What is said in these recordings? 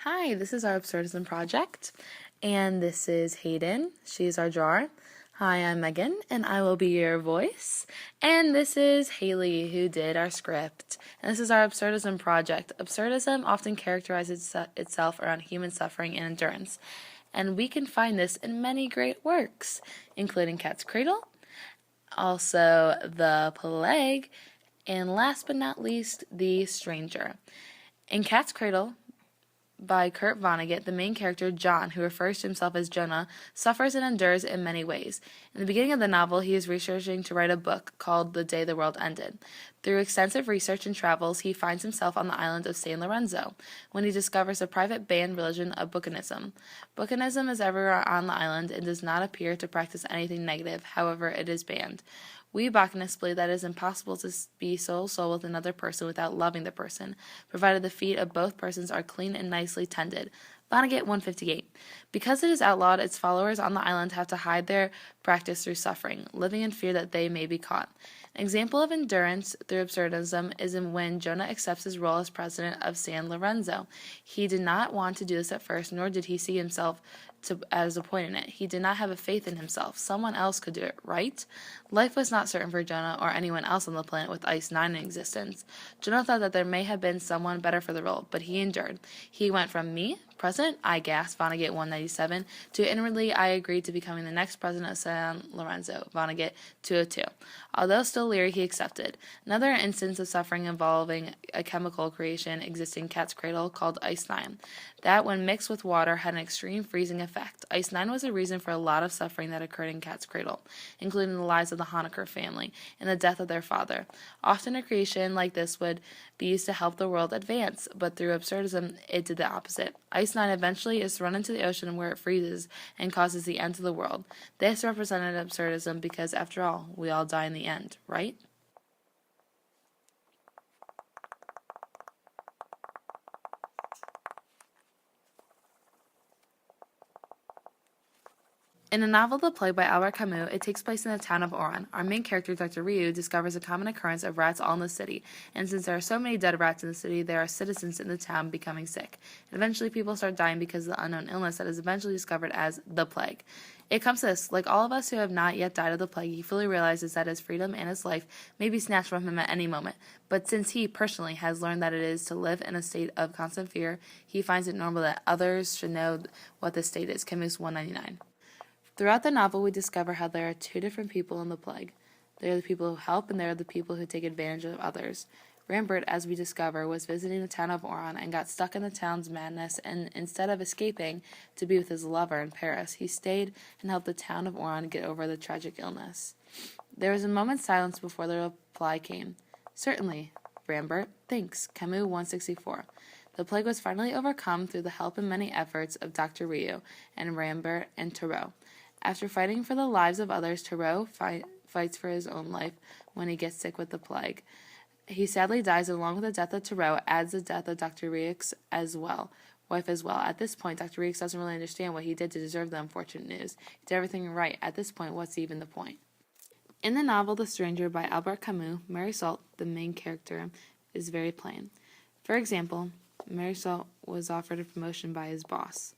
Hi, this is our Absurdism project, and this is Hayden. She's our drawer. Hi, I'm Megan, and I will be your voice. And this is Haley, who did our script. And this is our Absurdism project. Absurdism often characterizes itself around human suffering and endurance, and we can find this in many great works, including Cat's Cradle, also The Plague, and last but not least, The Stranger. In Cat's Cradle, by Kurt Vonnegut, the main character, John, who refers to himself as Jonah, suffers and endures in many ways. In the beginning of the novel, he is researching to write a book called The Day the World Ended. Through extensive research and travels, he finds himself on the island of San Lorenzo, when he discovers a private banned religion of Bucanism. Bucanism is everywhere on the island and does not appear to practice anything negative, however, it is banned. We Botanists believe that it is impossible to be soul with another person without loving the person, provided the feet of both persons are clean and nicely tended. Vonnegut 158. Because it is outlawed, its followers on the island have to hide their practice through suffering, living in fear that they may be caught. An example of endurance through absurdism is when Jonah accepts his role as president of San Lorenzo. He did not want to do this at first, nor did he see himself as a point in it. He did not have a faith in himself. Someone else could do it, right? Life was not certain for Jonah or anyone else on the planet with Ice 9 in existence. Jonah thought that there may have been someone better for the role, but he endured. He went from me, president, I gasped, Vonnegut 197, to inwardly I agreed to becoming the next president of San Lorenzo, Vonnegut 202. Although still leery, he accepted. Another instance of suffering involving a chemical creation existing Cat's Cradle called Ice 9. That, when mixed with water, had an extreme freezing effect. Ice 9 was a reason for a lot of suffering that occurred in Cat's Cradle, including the lives of the Honecker family and the death of their father. Often a creation like this would be used to help the world advance, but through absurdism it did the opposite. Ice 9 eventually is thrown into the ocean where it freezes and causes the end of the world. This represented absurdism because, after all, we all die in the end, right? In the novel The Plague by Albert Camus, it takes place in the town of Oran. Our main character, Dr. Ryu, discovers a common occurrence of rats all in the city, and since there are so many dead rats in the city, there are citizens in the town becoming sick. And eventually people start dying because of the unknown illness that is eventually discovered as the plague. It comes to this: like all of us who have not yet died of the plague, he fully realizes that his freedom and his life may be snatched from him at any moment. But since he, personally, has learned that it is to live in a state of constant fear, he finds it normal that others should know what this state is. Camus 199. Throughout the novel, we discover how there are two different people in the plague. There are the people who help, and there are the people who take advantage of others. Rambert, as we discover, was visiting the town of Oran and got stuck in the town's madness, and instead of escaping to be with his lover in Paris, he stayed and helped the town of Oran get over the tragic illness. There was a moment's silence before the reply came. Certainly, Rambert. Thanks. Camus 164. The plague was finally overcome through the help and many efforts of Dr. Ryu and Rambert and Tarot. After fighting for the lives of others, Tarot fights for his own life when he gets sick with the plague. He sadly dies, along with the death of Tarot, adds the death of Dr. Rioux wife as well. At this point, Dr. Rioux doesn't really understand what he did to deserve the unfortunate news. He did everything right. At this point, what's even the point? In the novel The Stranger by Albert Camus, Marisol, the main character, is very plain. For example, Marisol was offered a promotion by his boss.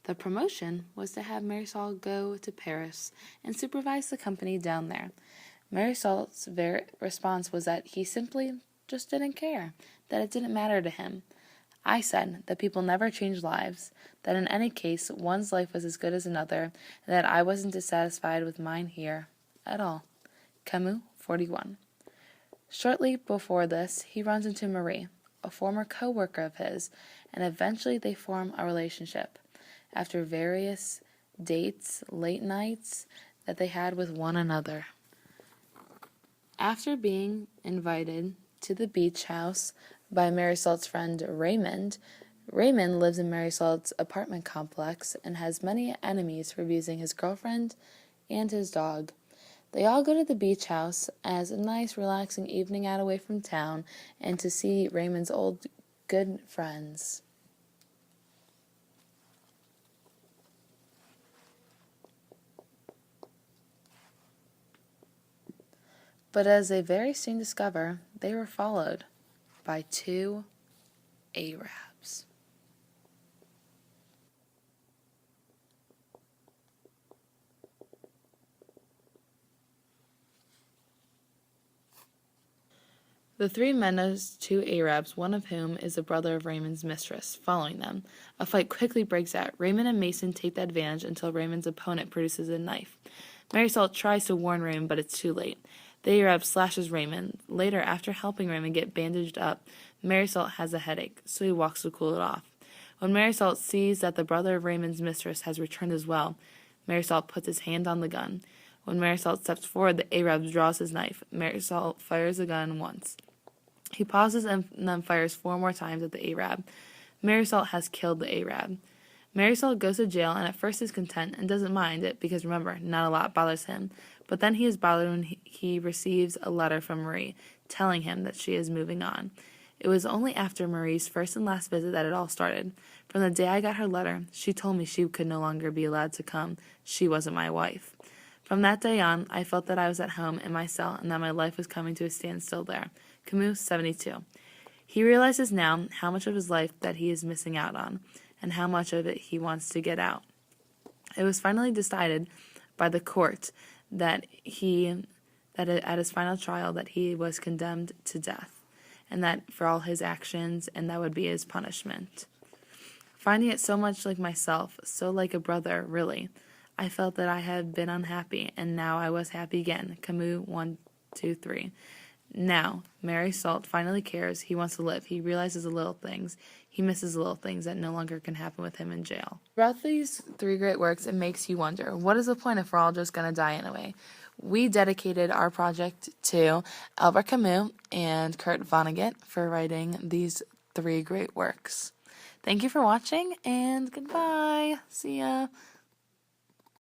The promotion was to have Marisol go to Paris and supervise the company down there. Marisol's response was that he simply just didn't care, that it didn't matter to him. I said that people never change lives, that in any case one's life was as good as another, and that I wasn't dissatisfied with mine here at all. Camus 41. Shortly before this, he runs into Marie, a former co-worker of his, and eventually they form a relationship. After various dates, late nights that they had with one another. After being invited to the beach house by Marisol's friend Raymond, Raymond lives in Marisol's apartment complex and has many enemies for abusing his girlfriend and his dog. They all go to the beach house as a nice, relaxing evening out away from town and to see Raymond's old good friends. But as they very soon discover, they were followed by two Arabs. The three men notice two Arabs, one of whom is the brother of Raymond's mistress, following them. A fight quickly breaks out. Raymond and Mason take the advantage until Raymond's opponent produces a knife. Marisol tries to warn Raymond, but it's too late. The Arab slashes Raymond. Later, after helping Raymond get bandaged up, Marisol has a headache, so he walks to cool it off. When Marisol sees that the brother of Raymond's mistress has returned as well, Marisol puts his hand on the gun. When Marisol steps forward, the Arab draws his knife. Marisol fires the gun once. He pauses and then fires 4 more times at the Arab. Marisol has killed the Arab. Marisol goes to jail and at first is content and doesn't mind it because, remember, not a lot bothers him. But then he is bothered when he receives a letter from Marie telling him that she is moving on. It was only after Marie's first and last visit that it all started. From the day I got her letter, she told me she could no longer be allowed to come. She wasn't my wife. From that day on, I felt that I was at home in my cell and that my life was coming to a standstill there. Camus, 72. He realizes now how much of his life that he is missing out on, and how much of it he wants to get out. It was finally decided by the court that at his final trial that he was condemned to death, and that for all his actions, and that would be his punishment. Finding it so much like myself, so like a brother, really, I felt that I had been unhappy, and now I was happy again. Camus, 1, 2, 3. Now, Marisol finally cares. He wants to live. He realizes the little things. He misses the little things that no longer can happen with him in jail. Throughout these 3 great works, it makes you wonder, what is the point if we're all just going to die anyway? We dedicated our project to Albert Camus and Kurt Vonnegut for writing these 3 great works. Thank you for watching, and goodbye. See ya.